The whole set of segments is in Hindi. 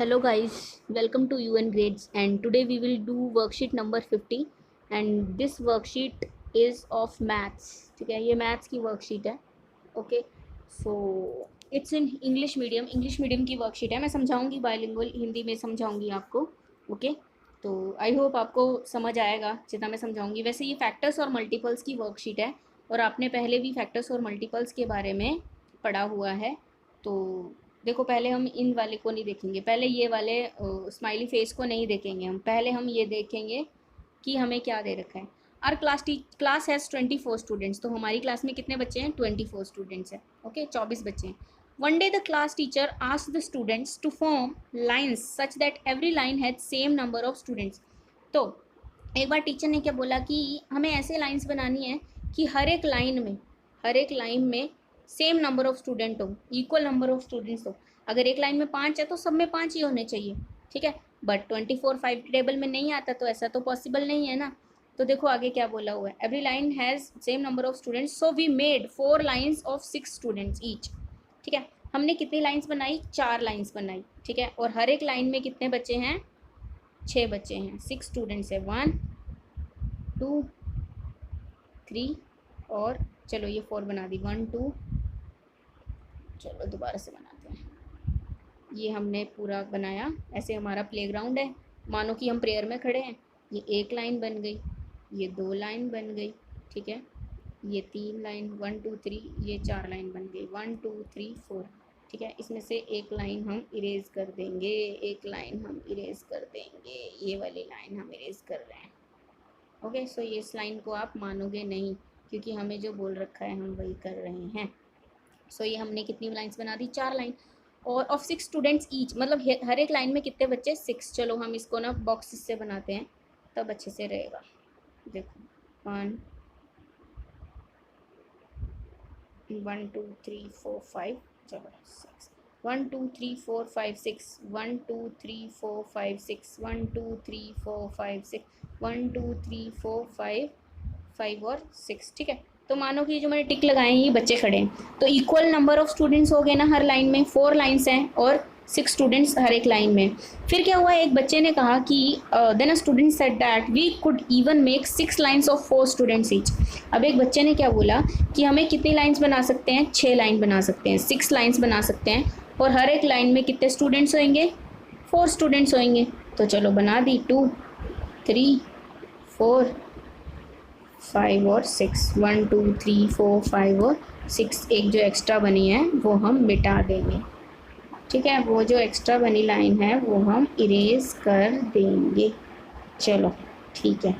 Hello guys, welcome to UN Grades, and today we will do worksheet number 50 and this worksheet is of maths. ठीक है, ये maths की worksheet है. Okay, so it's in English medium की worksheet है. मैं समझाऊंगी bilingual, हिंदी में समझाऊंगी आपको. Okay, तो आई होप आपको समझ आएगा जितना मैं समझाऊंगी. वैसे ये फैक्टर्स और मल्टीपल्स की वर्कशीट है और आपने पहले भी फैक्टर्स और मल्टीपल्स के बारे में पढ़ा हुआ है. तो देखो, पहले हम इन वाले को नहीं देखेंगे, पहले ये वाले स्माइली फेस को नहीं देखेंगे हम. पहले हम ये देखेंगे कि हमें क्या दे रखा है. Our class has 24 students. तो हमारी क्लास में कितने बच्चे हैं? 24 स्टूडेंट्स हैं. ओके, 24 बच्चे हैं. One day the class teacher asked the students to form lines such that every line had same number of students. तो एक बार टीचर ने क्या बोला कि हमें ऐसे लाइन्स बनानी है कि हर एक लाइन में सेम नंबर ऑफ स्टूडेंट हो, इक्वल नंबर ऑफ स्टूडेंट्स हो. अगर एक लाइन में 5 है तो सब में 5 ही होने चाहिए. ठीक है, बट 24/5 टेबल में नहीं आता तो ऐसा तो पॉसिबल नहीं है ना. तो देखो आगे क्या बोला हुआ है. Every line has same number of students, so we made 4 lines of 6 students each. ठीक है, हमने कितनी लाइन्स बनाई? 4 लाइन्स बनाई. ठीक है, और हर एक लाइन में कितने बच्चे हैं? 6 बच्चे हैं. 6 स्टूडेंट्स है. 1 2 3 और चलो ये 4 बना दी. 1 2, चलो दोबारा से बनाते हैं. ये हमने पूरा बनाया. ऐसे हमारा प्लेग्राउंड है. मानो कि हम प्रेयर में खड़े हैं. ये एक लाइन बन गई, ये 2 लाइन बन गई. ठीक है, ये 3 लाइन, 1 2 3, ये 4 लाइन बन गई. 1 2 3 4. ठीक है, इसमें से एक लाइन हम इरेज कर देंगे, एक लाइन हम इरेज कर देंगे, ये वाली लाइन हम इरेज कर रहे हैं. ओके, सो ये इस लाइन को आप मानोगे नहीं क्योंकि हमें जो बोल रखा है हम वही कर रहे हैं. सो ये हमने कितनी लाइन्स बना दी? 4 लाइन. और ऑफ 6 स्टूडेंट्स ईच, मतलब हर एक लाइन में कितने बच्चे? 6. चलो हम इसको ना बॉक्सेस से बनाते हैं तब अच्छे से रहेगा. देखो 1 2 3 4 5, चलो 6. 1 2 3 4 5 6, 1 2 3 4 5 6, 1 2 3 4 5 6, 1 2 3 4 5 और 6. ठीक है, तो मानो कि जो मैंने टिक लगाए हैं ये बच्चे खड़े हैं. तो इक्वल नंबर ऑफ स्टूडेंट्स हो गए ना हर लाइन में. 4 लाइन्स हैं और 6 स्टूडेंट्स हर एक लाइन में. फिर क्या हुआ, एक बच्चे ने कहा कि then a student said that we could even make 6 lines of 4 students each. अब एक बच्चे ने क्या बोला कि हमें कितनी लाइन्स बना सकते हैं? 6 लाइन बना सकते हैं, 6 लाइन्स बना सकते हैं. और हर एक लाइन में कितने स्टूडेंट्स होंगे? 4 स्टूडेंट्स होंगे. तो चलो बना दी. 2 3 4 5 और 6. 1 2 3 4 5 और 6. एक जो एक्स्ट्रा बनी है वो हम मिटा देंगे. ठीक है, वो जो एक्स्ट्रा बनी लाइन है वो हम इरेज कर देंगे. चलो ठीक है,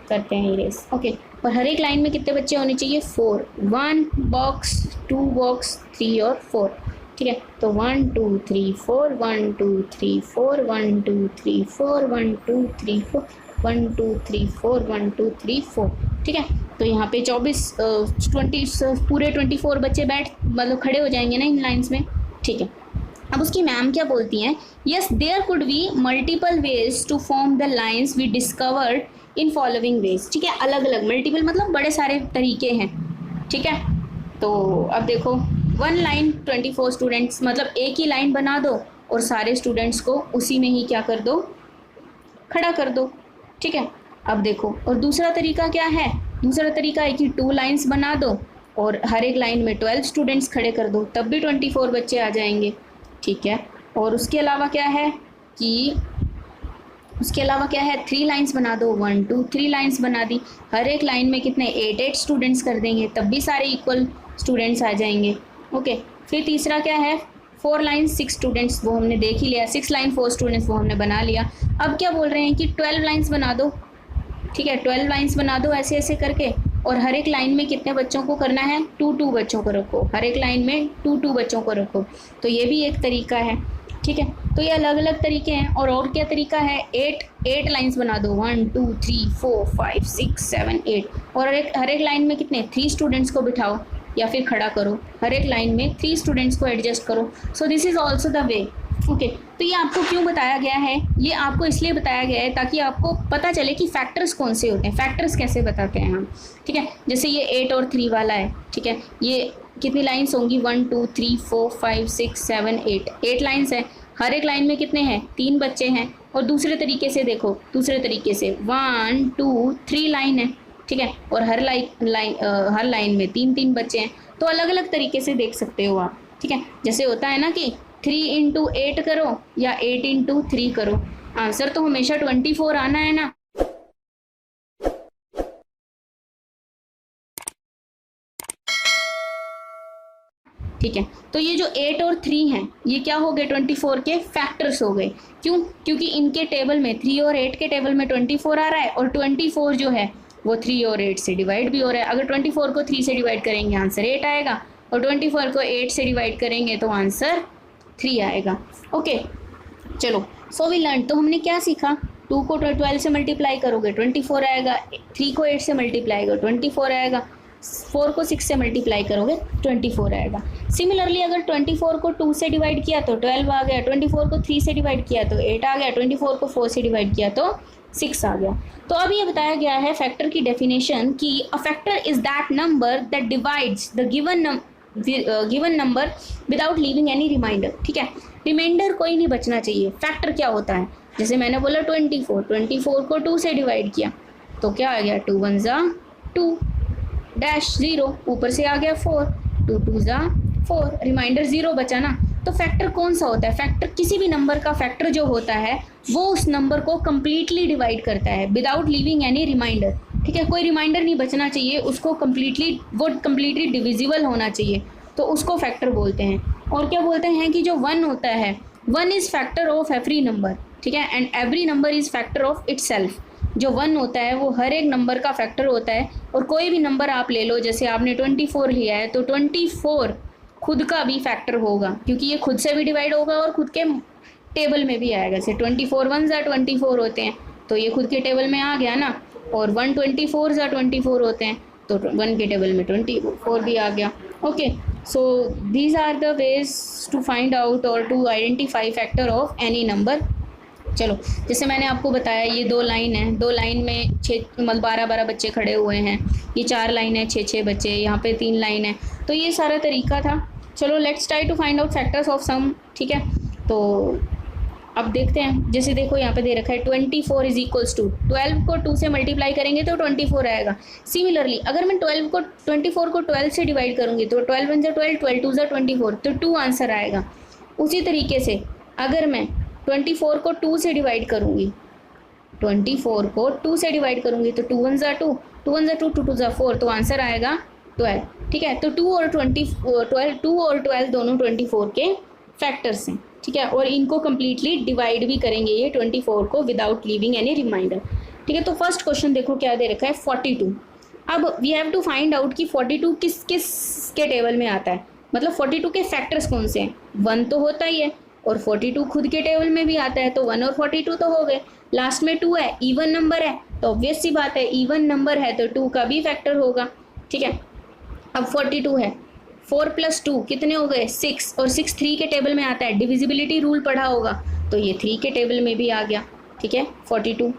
करते हैं इरेज. ओके, और हर एक लाइन में कितने बच्चे होने चाहिए? 4. 1 बॉक्स, 2 बॉक्स, 3 और 4. ठीक है, तो 1 2 3 4, 1 2 3 4, 1 2 3 4, 1 2 3 4, 1 2 3 4, 1 2 3 4. ठीक है, तो यहाँ पे 20 पूरे 24 बच्चे मतलब खड़े हो जाएंगे ना इन लाइन्स में. ठीक है, अब उसकी मैम क्या बोलती हैं? Yes there could be multiple ways to form the lines we discovered in following ways. ठीक है, अलग अलग, मल्टीपल मतलब बड़े सारे तरीके हैं. ठीक है, तो अब देखो 1 लाइन 24 स्टूडेंट्स, मतलब एक ही लाइन बना दो और सारे स्टूडेंट्स को उसी में ही क्या कर दो? खड़ा कर दो. ठीक है, अब देखो, और दूसरा तरीका क्या है? दूसरा तरीका है कि 2 लाइन्स बना दो और हर एक लाइन में 12 स्टूडेंट्स खड़े कर दो, तब भी 24 बच्चे आ जाएंगे. ठीक है, और उसके अलावा क्या है कि 3 लाइन्स बना दो. 1 2 3 लाइन्स बना दी. हर एक लाइन में कितने? 8 स्टूडेंट्स कर देंगे, तब भी सारे इक्वल स्टूडेंट्स आ जाएंगे. ओके, फिर तीसरा क्या है? 4 लाइन 6 स्टूडेंट्स, वो हमने देख ही लिया. 6 लाइन 4 स्टूडेंट्स, वो हमने बना लिया. अब क्या बोल रहे हैं कि 12 लाइन्स बना दो. ठीक है, 12 लाइन्स बना दो ऐसे ऐसे करके, और हर एक लाइन में कितने बच्चों को करना है? 2 बच्चों को रखो. हर एक लाइन में 2 बच्चों को रखो. तो ये भी एक तरीका है. ठीक है, तो ये अलग अलग तरीके हैं. और क्या तरीका है? 8 लाइन्स बना दो. 1 2 3 4 5 6 7 8, और हर एक लाइन में कितने? 3 स्टूडेंट्स को बिठाओ या फिर खड़ा करो. हर एक लाइन में 3 स्टूडेंट्स को एडजस्ट करो. So this is also the way. Okay, तो ये आपको क्यों बताया गया है? ये आपको इसलिए बताया गया है ताकि आपको पता चले कि फैक्टर्स कौन से होते हैं, फैक्टर्स कैसे बताते हैं हम. ठीक है, जैसे ये 8 और 3 वाला है. ठीक है, ये कितनी लाइन्स होंगी? 1 2 3 4 5 6 7 8 लाइन्स है. हर एक लाइन में कितने हैं, 3 बच्चे हैं। और दूसरे तरीके से देखो, दूसरे तरीके से 1 2 3 लाइन है, ठीक है, और हर लाइन में 3 3 बच्चे हैं। तो अलग अलग तरीके से देख सकते हो आप, ठीक है। जैसे होता है ना कि 3 इंटू 8 करो या 8 इंटू 3 करो, आंसर तो हमेशा 24 आना है ना। ठीक है, तो ये जो 8 और 3 हैं ये क्या हो गए, 24 के फैक्टर्स हो गए। क्यों, क्योंकि इनके टेबल में 3 और 8 के टेबल में 24 आ रहा है, और 24 जो है वो 3 और 8 से डिवाइड भी हो रहा है। अगर 24 को 3 से डिवाइड करेंगे आंसर 8 आएगा, और 24 को 8 से डिवाइड करेंगे तो आंसर 3 आएगा। ओके, चलो, सो वी लर्न। तो हमने क्या सीखा, 2 को 12 से मल्टीप्लाई करोगे 24 आएगा, 3 को 8 से मल्टीप्लाई करो 24 आएगा, 4 को 6 से मल्टीप्लाई करोगे 24 आएगा। सिमिलरली अगर 24 को 2 से डिवाइड किया तो 12 आ गया, 24 को 3 से डिवाइड किया तो 8 आ गया, 24 को 4 से डिवाइड किया तो 6 आ गया। तो अब ये बताया गया है फैक्टर की डेफिनेशन कि a factor is that number that divides the given number without leaving any reminder. ठीक है, रिमाइंडर कोई नहीं बचना चाहिए। फैक्टर क्या होता है, जैसे मैंने बोला 24 को 2 से डिवाइड किया तो क्या आ गया, 2 1 ज़ा 2 डैश 0, ऊपर से आ गया 4, 2 2 ज़ा 4, रिमाइंडर 0 बचा ना। तो फैक्टर कौन सा होता है, फैक्टर किसी भी नंबर का फैक्टर जो होता है वो उस नंबर को कम्प्लीटली डिवाइड करता है विदाउट लीविंग एनी रिमाइंडर। ठीक है, कोई रिमाइंडर नहीं बचना चाहिए, उसको कम्प्लीटली डिविजिबल होना चाहिए, तो उसको फैक्टर बोलते हैं। और क्या बोलते हैं कि जो 1 होता है, 1 is factor of every number. ठीक है, and every number is factor of itself. जो 1 होता है वो हर एक नंबर का फैक्टर होता है। और कोई भी नंबर आप ले लो, जैसे आपने 24 लिया है तो 24 खुद का भी फैक्टर होगा, क्योंकि ये खुद से भी डिवाइड होगा और खुद के टेबल में भी आएगा। जैसे 24 1 ज़ा 24 होते हैं तो ये खुद के टेबल में आ गया ना, और 1 24 ज़ा 24 होते हैं तो 1 के टेबल में 24 भी आ गया। Okay, so these are the ways to find out और to identify factor of any number. चलो, जैसे मैंने आपको बताया ये 2 लाइन है, 2 लाइन में 12 बच्चे खड़े हुए हैं, ये 4 लाइन है 6 बच्चे, यहाँ पे 3 लाइन है। तो ये सारा तरीका था। चलो, let's try to find out factors of some. ठीक है, तो अब देखते हैं। जैसे देखो यहाँ पे दे रखा है 24 इज इक्वल्स टू 12 को 2 से मल्टीप्लाई करेंगे तो 24 आएगा। सिमिलरली अगर मैं 24 को 12 से डिवाइड करूँगी तो 12 1 ज़ा 12, 12 2 ज़ा 24, तो 2 आंसर आएगा। उसी तरीके से अगर मैं 24 को 2 से डिवाइड करूँगी, 24 को 2 से डिवाइड करूँगी तो 2 1 ज़ा 2, 2 1 ज़ा 2, 2 2 ज़ा 4, तो आंसर आएगा 12। ठीक है, तो 2 और 12 दोनों 24 के फैक्टर्स हैं। ठीक है, और इनको कम्प्लीटली डिवाइड भी करेंगे ये 24 को विदाउट लीविंग एनी रिमाइंडर। ठीक है, तो फर्स्ट क्वेश्चन देखो क्या दे रखा है, 42। अब we have to find out कि 42 किस किस के टेबल में आता है, मतलब 42 के फैक्टर्स कौन से हैं। 1 तो होता ही है, और 42 खुद के टेबल में भी आता है, तो 1 और 42 तो हो गए। लास्ट में 2 है, इवन नंबर है, तो ऑब्वियस सी बात है इवन नंबर है तो 2 का भी फैक्टर होगा। ठीक है, अब 42 है, 4 + 2 कितने हो गए, 6, और 6 3 के टेबल में आता है, डिविजिबिलिटी रूल पढ़ा होगा, तो ये 3 के टेबल में भी आ गया। ठीक है, 42।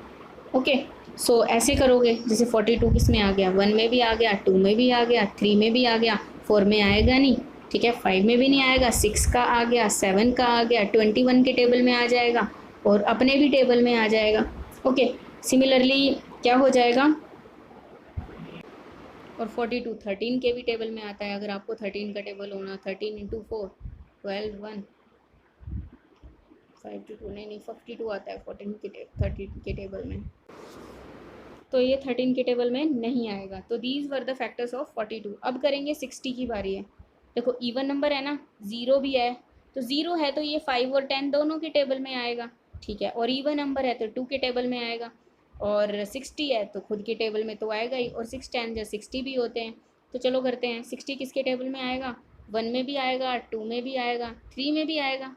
ओके, सो ऐसे करोगे, जैसे 42 किस में आ गया, 1 में भी आ गया, 2 में भी आ गया, 3 में भी आ गया, 4 में आएगा नहीं। ठीक है, 5 में भी नहीं आएगा, 6 का आ गया, 7 का आ गया, 21 के टेबल में आ जाएगा, और अपने भी टेबल में आ जाएगा। ओके, सिमिलरली क्या हो जाएगा, और 42 13 के भी टेबल में आता है। अगर आपको 13 का टेबल होना, 13 × 4 12 1 5 2 2 नहीं 42 आता है 13 के टेबल में, तो ये 13 के टेबल में नहीं आएगा। तो these were the factors of 42। अब करेंगे 60 की बारी है। देखो इवन नंबर है ना, 0 भी है, तो 0 है तो ये 5 और 10 दोनों के टेबल में आएगा। ठीक है, और इवन नंबर है तो 2 के टेबल में आएगा, और 60 है तो खुद के टेबल में तो आएगा ही, और 6 10 या 60 भी होते हैं। तो चलो करते हैं, 60 किसके टेबल में आएगा, 1 में भी आएगा, 2 में भी आएगा, 3 में भी आएगा,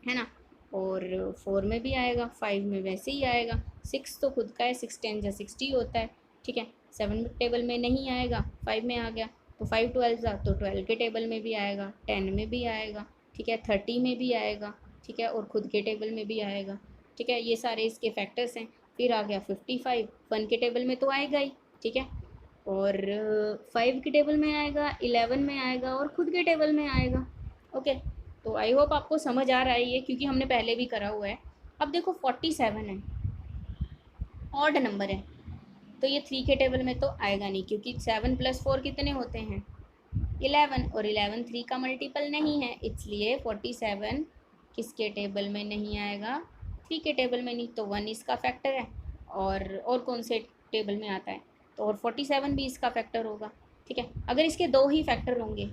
है ना, और 4 में भी आएगा, 5 में वैसे ही आएगा, 6 तो खुद का है, 6 10 या 60 होता है। ठीक है, 7 टेबल में नहीं आएगा, 5 में आ गया, तो 5 12 जा तो 12 के टेबल में भी आएगा, 10 में भी आएगा। ठीक है, 30 में भी आएगा। ठीक है, और खुद के टेबल में भी आएगा। ठीक है, ये सारे इसके फैक्टर्स हैं। फिर आ गया 55, 1 के टेबल में तो आएगा ही। ठीक है, और 5 के टेबल में आएगा, 11 में आएगा, और खुद के टेबल में आएगा। ओके, तो आई होप आपको समझ आ रहा है ये, क्योंकि हमने पहले भी करा हुआ है। अब देखो 47 है, ऑड नंबर है, तो ये 3 के टेबल में तो आएगा नहीं, क्योंकि 7 + 4 कितने होते हैं 11, और 11 3 का मल्टीपल नहीं है, इसलिए 47 किसके टेबल में नहीं आएगा 3 के टेबल में नहीं, तो 1 इसका फैक्टर है। और कौन से टेबल में आता है, तो और 47 भी इसका फैक्टर होगा। ठीक है, अगर इसके 2 ही फैक्टर होंगे,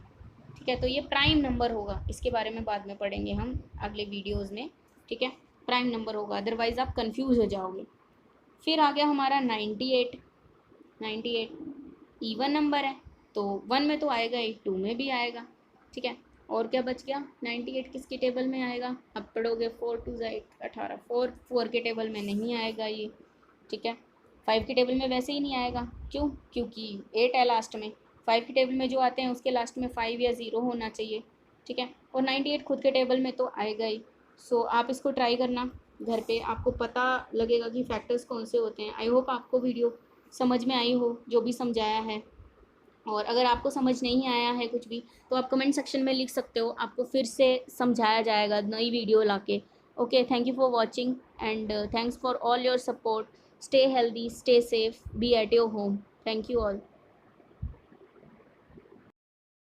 ठीक है, तो ये प्राइम नंबर होगा। इसके बारे में बाद में पढ़ेंगे हम अगले वीडियोस में। ठीक है, प्राइम नंबर होगा, अदरवाइज़ आप कंफ्यूज हो जाओगे। फिर आ गया हमारा 98। 98 इवन नंबर है, तो 1 में तो आएगा ही, 2 में भी आएगा। ठीक है, और क्या बच गया 98 किसके टेबल में आएगा, अब पढ़ोगे 4 2 8 18, 4 के टेबल में नहीं आएगा ये। ठीक है, 5 के टेबल में वैसे ही नहीं आएगा, क्यों, क्योंकि 8 है लास्ट में। 5 के टेबल में जो आते हैं उसके लास्ट में 5 या 0 होना चाहिए। ठीक है, और 98 खुद के टेबल में तो आएगा ही। सो आप इसको ट्राई करना घर पे, आपको पता लगेगा कि फैक्टर्स कौन से होते हैं। आई होप आपको वीडियो समझ में आई हो जो भी समझाया है। और अगर आपको समझ नहीं आया है कुछ भी, तो आप कमेंट सेक्शन में लिख सकते हो, आपको फिर से समझाया जाएगा नई वीडियो लाके। Okay, thank you for watching and thanks for all your support. Stay healthy, stay safe, be at your home. Thank you all.